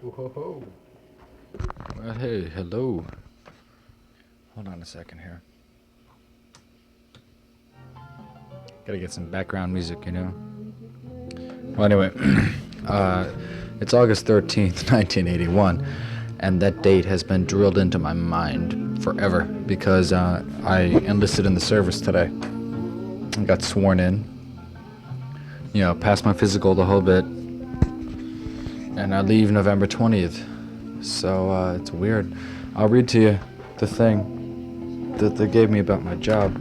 Whoa. Well, hey, hello. Hold on a second here. Gotta get some background music, you know? Well, anyway, it's August 13th, 1981, and that date has been drilled into my mind forever because I enlisted in the service today. I got sworn in, passed my physical the whole bit, and I leave November 20th. So it's weird. I'll read to you the thing that they gave me about my job.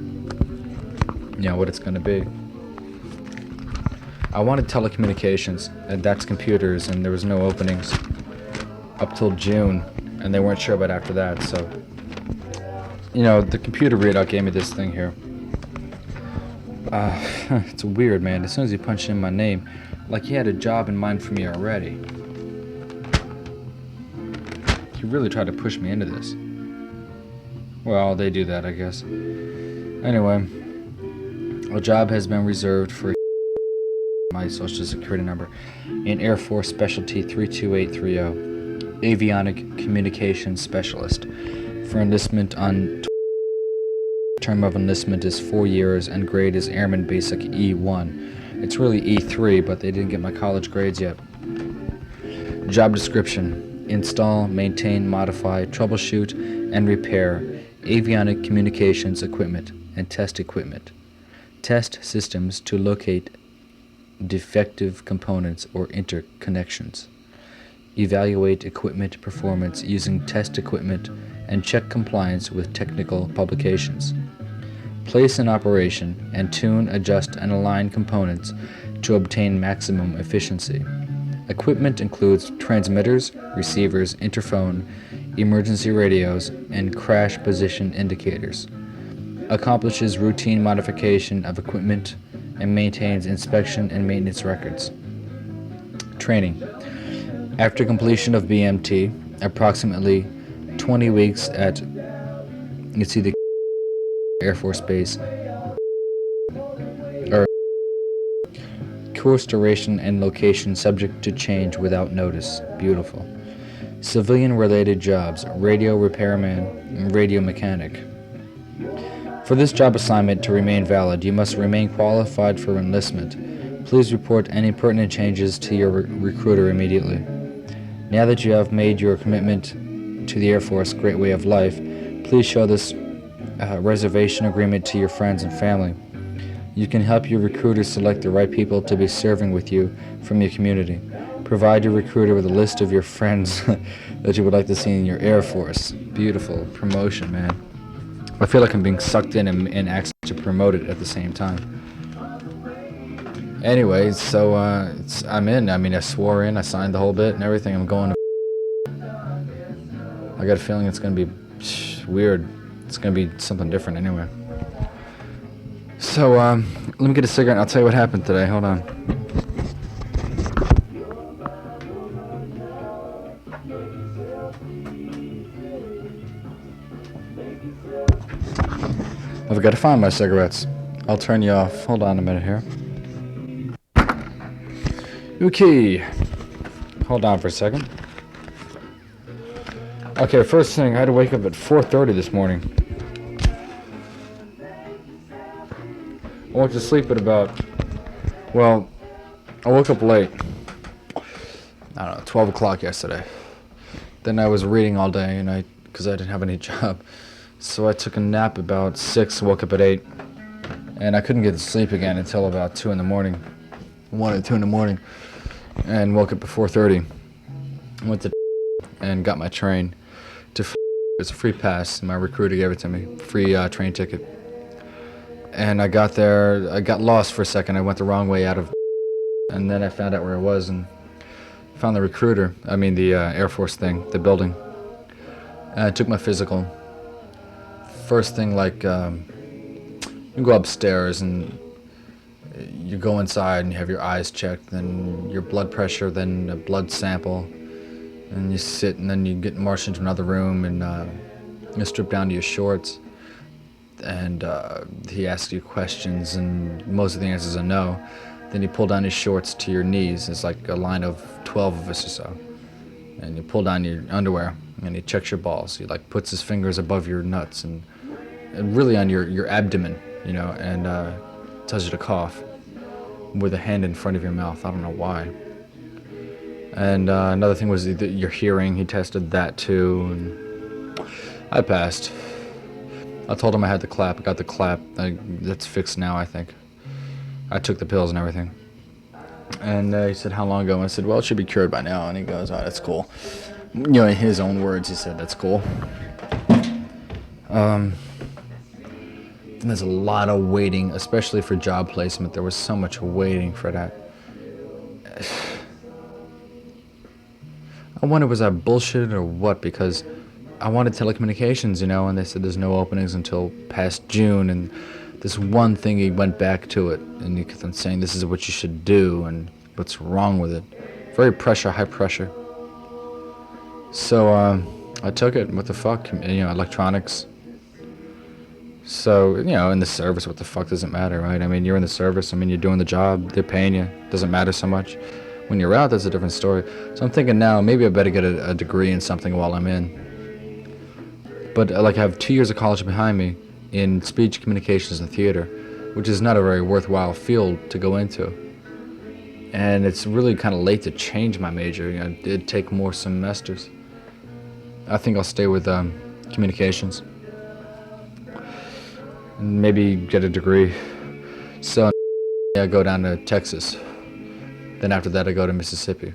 What it's going to be. I wanted telecommunications, and that's computers, and there was no openings up till June, and they weren't sure about after that, so... the computer readout gave me this thing here. It's weird, man. As soon as he punched in my name, like he had a job in mind for me already. He really tried to push me into this. Well, they do that, I guess. Anyway, a job has been reserved for my social security number in Air Force Specialty 32830, Avionic Communications Specialist, for enlistment on term of enlistment is 4 years and grade is Airman Basic E1. It's really E3, but they didn't get my college grades yet. Job description: install, maintain, modify, troubleshoot, and repair avionic communications equipment and test equipment. Test systems to locate defective components or interconnections. Evaluate equipment performance using test equipment and check compliance with technical publications. Place in operation and tune, adjust, and align components to obtain maximum efficiency. Equipment includes transmitters, receivers, interphone, emergency radios, and crash position indicators. Accomplishes routine modification of equipment and maintains inspection and maintenance records. Training. After completion of BMT, approximately 20 weeks at the Air Force Base, or course duration and location subject to change without notice. Beautiful. Civilian-related jobs: radio repairman and radio mechanic. For this job assignment to remain valid, you must remain qualified for enlistment. Please report any pertinent changes to your recruiter immediately. Now that you have made your commitment to the Air Force Great Way of Life, please show this reservation agreement to your friends and family. You can help your recruiter select the right people to be serving with you from your community. Provide your recruiter with a list of your friends that you would like to see in your Air Force. Beautiful promotion, man. I feel like I'm being sucked in and asked to promote it at the same time. Anyway, so I'm in. I swore in. I signed the whole bit and everything. I'm going to... I got a feeling it's going to be weird. It's going to be something different anyway. So, let me get a cigarette and I'll tell you what happened today. Hold on. I've got to find my cigarettes. I'll turn you off. Hold on a minute here. Okay. Hold on for a second. Okay, first thing, I had to wake up at 4:30 this morning. I went to sleep at about, I woke up late. I don't know, 12 o'clock yesterday. Then I was reading all day, because I didn't have any job. So I took a nap about 6, woke up at 8. And I couldn't get to sleep again until about 2 in the morning. 1 or 2 in the morning. And woke up at 4:30. Went to and got my train to it's a free pass. My recruiter gave it to me. Free train ticket. And I got there, I got lost for a second. I went the wrong way out of, and then I found out where I was and found the recruiter. The Air Force thing, the building. And I took my physical. First thing, you go upstairs and you go inside and you have your eyes checked, then your blood pressure, then a blood sample, and you sit, and then you get marched into another room and you strip down to your shorts. And he asks you questions, and most of the answers are no. Then you pull down his shorts to your knees. It's like a line of 12 of us or so. and you pull down your underwear, and he checks your balls. He like puts his fingers above your nuts and really on your abdomen, you know, and tells you to cough with a hand in front of your mouth. I don't know why. And another thing was your hearing. He tested that too, and I passed. I told him I had the clap. I got the clap. That's fixed now, I think. I took the pills and everything. And he said, how long ago? And I said, well, it should be cured by now. And he goes, oh, that's cool. You know, in his own words, he said, that's cool. There's a lot of waiting, especially for job placement. There was so much waiting for that. I wonder, was that bullshit or what? Because I wanted telecommunications, you know, and they said there's no openings until past June. And this one thing, he went back to it, and he kept on saying, this is what you should do, and what's wrong with it. Very high pressure. So I took it. What the fuck? You know, electronics. So, you know, in the service, what the fuck does it matter, right? I mean, you're in the service. I mean, you're doing the job. They're paying you. Doesn't matter so much. When you're out, that's a different story. So I'm thinking now, maybe I better get a degree in something while I'm in. But like, I have 2 years of college behind me in speech, communications, and theater, which is not a very worthwhile field to go into. And it's really kind of late to change my major. You know, it'd take more semesters. I think I'll stay with communications. Maybe get a degree. So I go down to Texas. Then after that I go to Mississippi.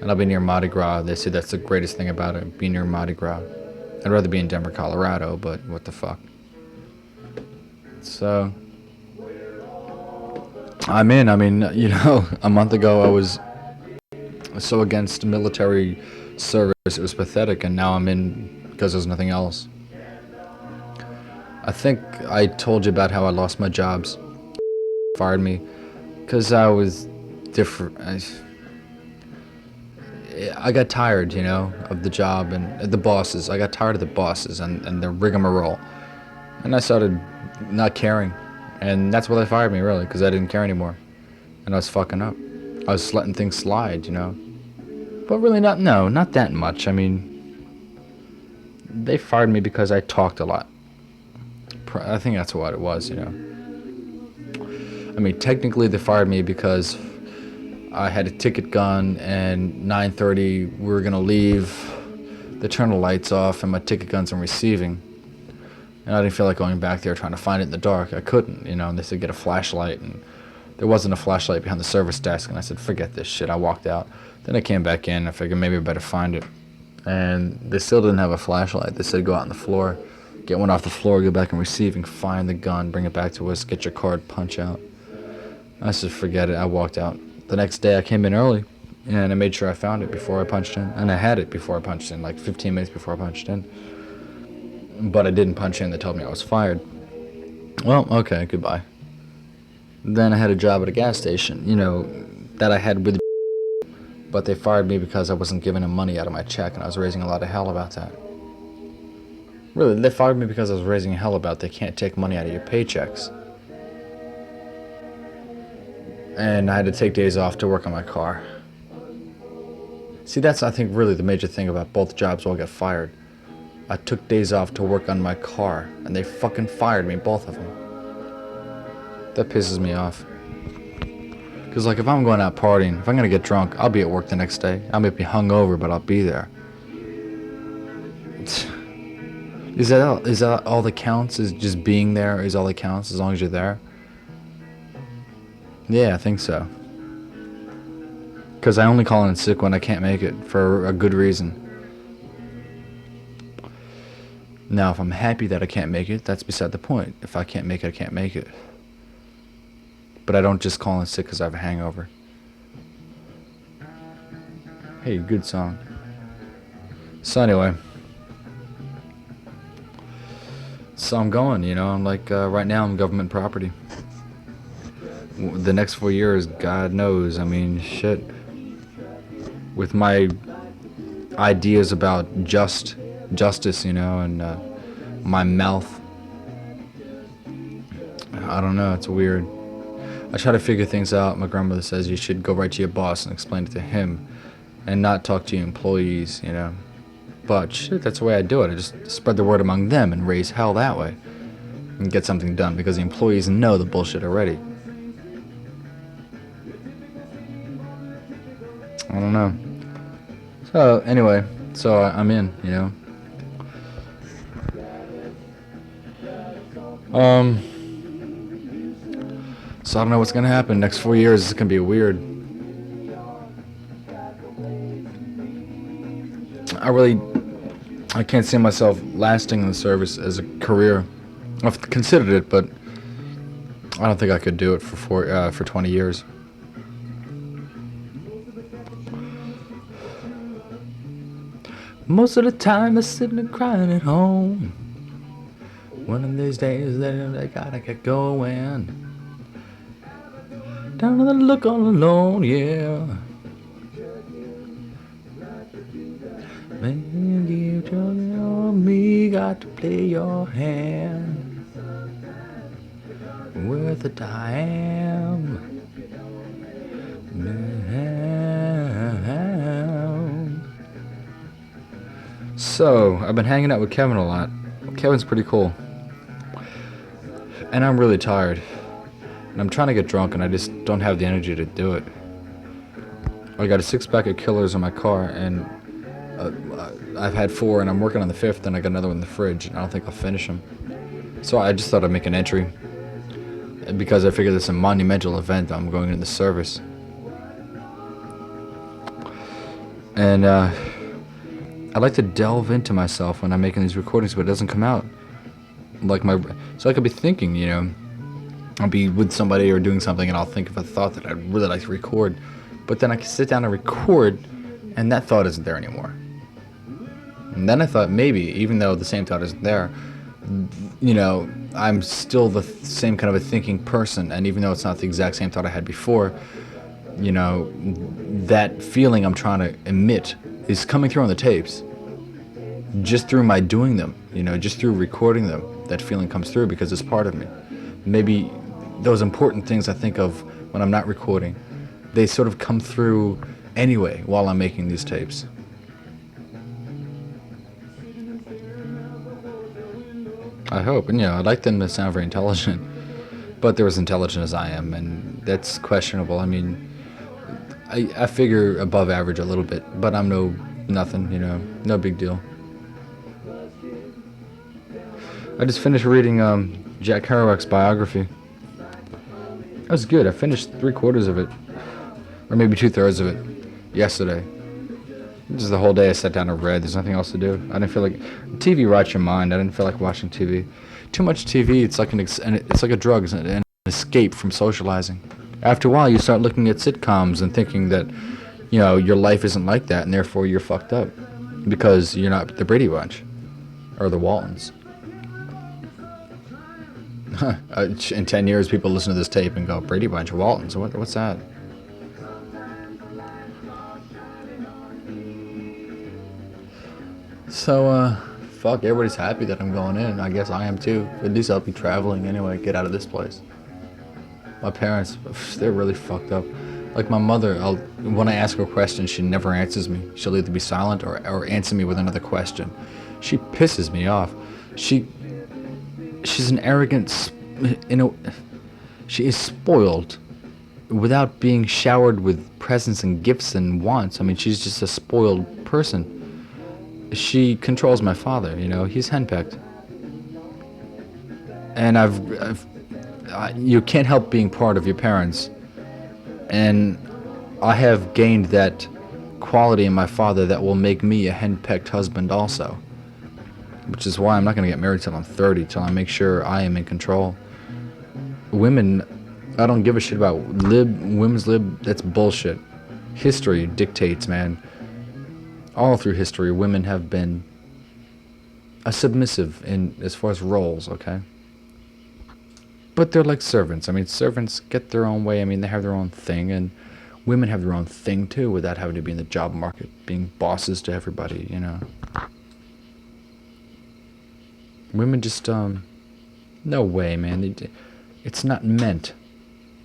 And I'll be near Mardi Gras. They say that's the greatest thing about it, be near Mardi Gras. I'd rather be in Denver, Colorado, but what the fuck. So I'm in. I mean, you know, a month ago I was so against military service, it was pathetic, and now I'm in because there's nothing else. I think I told you about how I lost my jobs, fired me, because I was different. I got tired, you know, of the job and the bosses. I got tired of the bosses and the rigmarole, and I started not caring, and that's why they fired me, really, because I didn't care anymore, and I was fucking up. I was letting things slide, you know, but really not that much. I mean, they fired me because I talked a lot. I think that's what it was, you know. I mean, technically they fired me because I had a ticket gun, and 9:30 we were gonna leave. They turned the lights off, and my ticket gun's on receiving. And I didn't feel like going back there trying to find it in the dark. I couldn't, you know. And they said get a flashlight, and there wasn't a flashlight behind the service desk. And I said, forget this shit. I walked out. Then I came back in. I figured maybe I better find it. And they still didn't have a flashlight. They said go out on the floor. Get one off the floor, go back and receiving, find the gun, bring it back to us, get your card, punch out. I said, forget it. I walked out. The next day I came in early, and I made sure I found it before I punched in. And I had it before I punched in, like 15 minutes before I punched in. But I didn't punch in. They told me I was fired. Well, okay, goodbye. Then I had a job at a gas station, you know, that I had with, but they fired me because I wasn't giving them money out of my check, and I was raising a lot of hell about that. Really, they fired me because I was raising hell about they can't take money out of your paychecks. And I had to take days off to work on my car. See, that's, I think, really the major thing about both jobs where I got fired. I took days off to work on my car, and they fucking fired me, both of them. That pisses me off. Because, like, if I'm going out partying, if I'm going to get drunk, I'll be at work the next day. I may be hungover, but I'll be there. Is that all that counts? Is just being there is all that counts as long as you're there? Yeah, I think so. Because I only call in sick when I can't make it for a good reason. Now, if I'm happy that I can't make it, that's beside the point. If I can't make it, I can't make it. But I don't just call in sick because I have a hangover. Hey, good song. So anyway. So I'm going, you know, I'm like, right now I'm government property. The next 4 years, God knows, I mean, shit. With my ideas about justice, you know, and my mouth. I don't know, it's weird. I try to figure things out. My grandmother says you should go right to your boss and explain it to him. and not talk to your employees, you know. But shit, that's the way I do it. I just spread the word among them and raise hell that way and get something done because the employees know the bullshit already. I don't know. So anyway, so I'm in, you know. So I don't know what's gonna happen. Next 4 years is gonna be weird. I can't see myself lasting in the service as a career. I've considered it, but I don't think I could do it for 20 years. Most of the time I'm sitting and crying at home. One of these days that I gotta get going. Down to the look all alone, yeah. Man, you turn on me, got to play your hand. Worth it I am. So, I've been hanging out with Kevin a lot. Kevin's pretty cool. And I'm really tired. And I'm trying to get drunk and I just don't have the energy to do it. I got a 6-pack of Killers in my car and I've had 4 and I'm working on the 5th and I got another one in the fridge and I don't think I'll finish them. So I just thought I'd make an entry. Because I figured it's a monumental event, I'm going into the service. And I like to delve into myself when I'm making these recordings, but it doesn't come out. So I could be thinking, you know, I'll be with somebody or doing something and I'll think of a thought that I'd really like to record. But then I can sit down and record and that thought isn't there anymore. And then I thought maybe, even though the same thought isn't there, you know, I'm still the same kind of a thinking person, and even though it's not the exact same thought I had before, you know, that feeling I'm trying to emit is coming through on the tapes. Just through my doing them, you know, just through recording them, that feeling comes through because it's part of me. Maybe those important things I think of when I'm not recording, they sort of come through anyway while I'm making these tapes. I hope. And, you know, I'd like them to sound very intelligent, but they're as intelligent as I am, and that's questionable. I mean, I figure above average a little bit, but I'm nothing, you know, no big deal. I just finished reading Jack Kerouac's biography. That was good. I finished 3/4 of it, or maybe 2/3 of it, yesterday. Just the whole day I sat down and read. There's nothing else to do. I didn't feel like TV rots your mind. I didn't feel like watching TV. Too much TV. It's like it's like a drug, an escape from socializing. After a while, you start looking at sitcoms and thinking that, you know, your life isn't like that, and therefore you're fucked up because you're not the Brady Bunch or the Waltons. In 10 years, people listen to this tape and go, Brady Bunch, Waltons. What's that? So, fuck, everybody's happy that I'm going in. I guess I am too. At least I'll be traveling anyway, get out of this place. My parents, they're really fucked up. Like my mother, when I ask her a question, she never answers me. She'll either be silent or answer me with another question. She pisses me off. She's an arrogant, she is spoiled without being showered with presents and gifts and wants. I mean, she's just a spoiled person. She controls my father, you know, he's henpecked. And you can't help being part of your parents. And I have gained that quality in my father that will make me a henpecked husband also. Which is why I'm not going to get married till I'm 30, till I make sure I am in control. Women, I don't give a shit about women's lib, that's bullshit. History dictates, man. All through history, women have been submissive in as far as roles, okay? But they're like servants. I mean, servants get their own way. I mean, they have their own thing, and women have their own thing too, without having to be in the job market, being bosses to everybody, you know. Women just, no way, man. It's not meant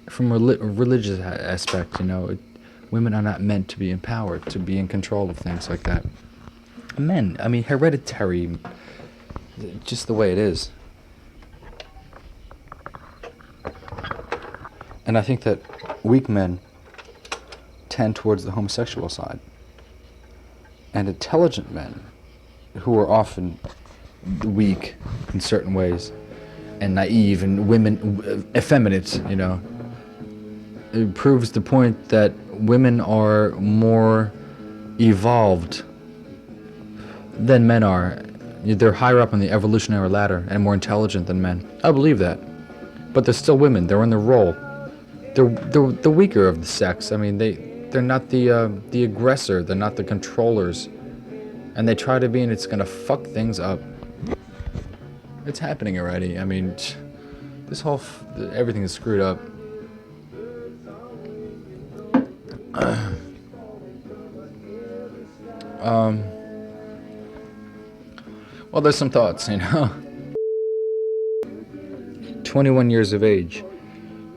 from a religious aspect, you know. Women are not meant to be empowered, to be in control of things like that. Men, I mean, hereditary, just the way it is. And I think that weak men tend towards the homosexual side. And intelligent men, who are often weak in certain ways, and naive, and women, effeminate, you know, it proves the point that women are more evolved than men are. They're higher up on the evolutionary ladder and more intelligent than men. I believe that. But they're still women. They're in their role. They're the weaker of the sex. I mean, they're not the aggressor. They're not the controllers. And they try to be, and it's gonna fuck things up. It's happening already. I mean, this whole everything is screwed up. Well, there's some thoughts, you know. 21 years of age,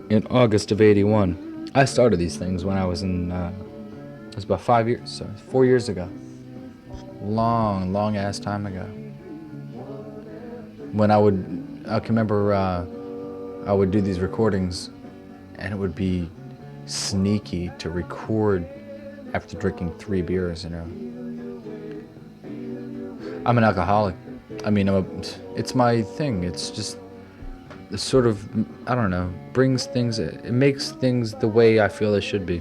in August of '81. I started these things when I was in, it was about 4 years ago. Long ass time ago. When I can remember, I would do these recordings, and it would be sneaky to record after drinking 3 beers, you know. I'm an alcoholic. I mean, it's my thing. It's just sort of, I don't know, it makes things the way I feel they should be.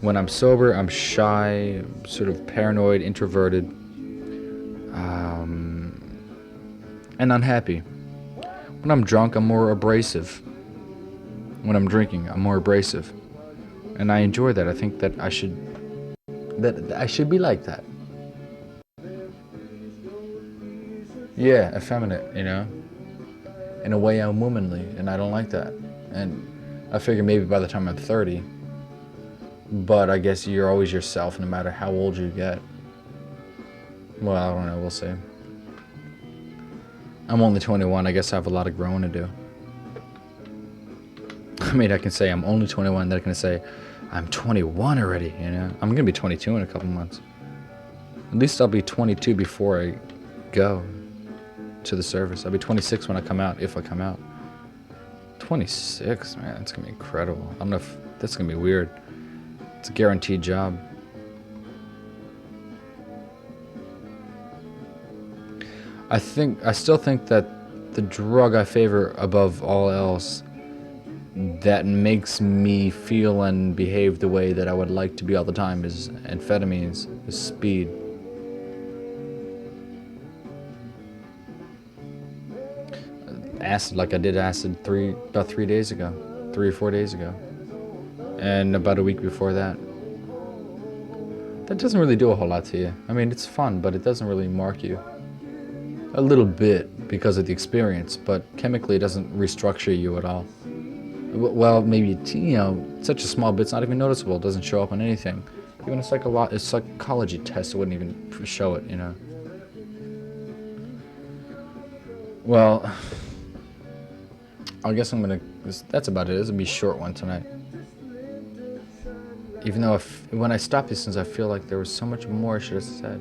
When I'm sober, I'm shy, sort of paranoid, introverted, and unhappy. When I'm drunk, I'm more abrasive. When I'm drinking, I'm more abrasive. And I enjoy that. I think that I should be like that. Yeah, effeminate, you know. In a way, I'm womanly, and I don't like that. And I figure maybe by the time I'm 30, but I guess you're always yourself no matter how old you get. Well, I don't know, we'll see. I'm only 21, I guess I have a lot of growing to do. I mean, I can say I'm only 21, then I can say I'm 21 already, you know. I'm gonna be 22 in a couple months. At least I'll be 22 before I go to the service. I'll be 26 when I come out, if I come out. 26, man, it's gonna be incredible. I don't know if that's gonna be weird. It's a guaranteed job. I still think that the drug I favor above all else, that makes me feel and behave the way that I would like to be all the time, is amphetamines, is speed. Acid, like I did acid about 3 days ago, 3 or 4 days ago, and about a week before that. That doesn't really do a whole lot to you. I mean, it's fun, but it doesn't really mark you. A little bit because of the experience, but chemically it doesn't restructure you at all. Well, maybe, you know, such a small bit, it's not even noticeable. It doesn't show up on anything. Even a psychology test, it wouldn't even show it, you know. Well, I guess that's about it. It's gonna be a short one tonight. Even though when I stopped these things, I feel like there was so much more I should have said.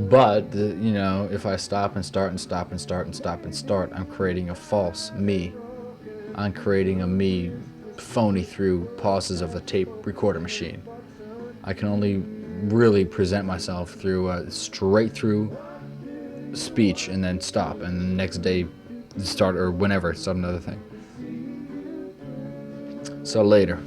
But, you know, if I stop and start and stop and start and stop and start, I'm creating a false me. I'm creating a me phony through pauses of the tape recorder machine. I can only really present myself through straight through speech and then stop, and the next day start, or whenever, start another thing. So later.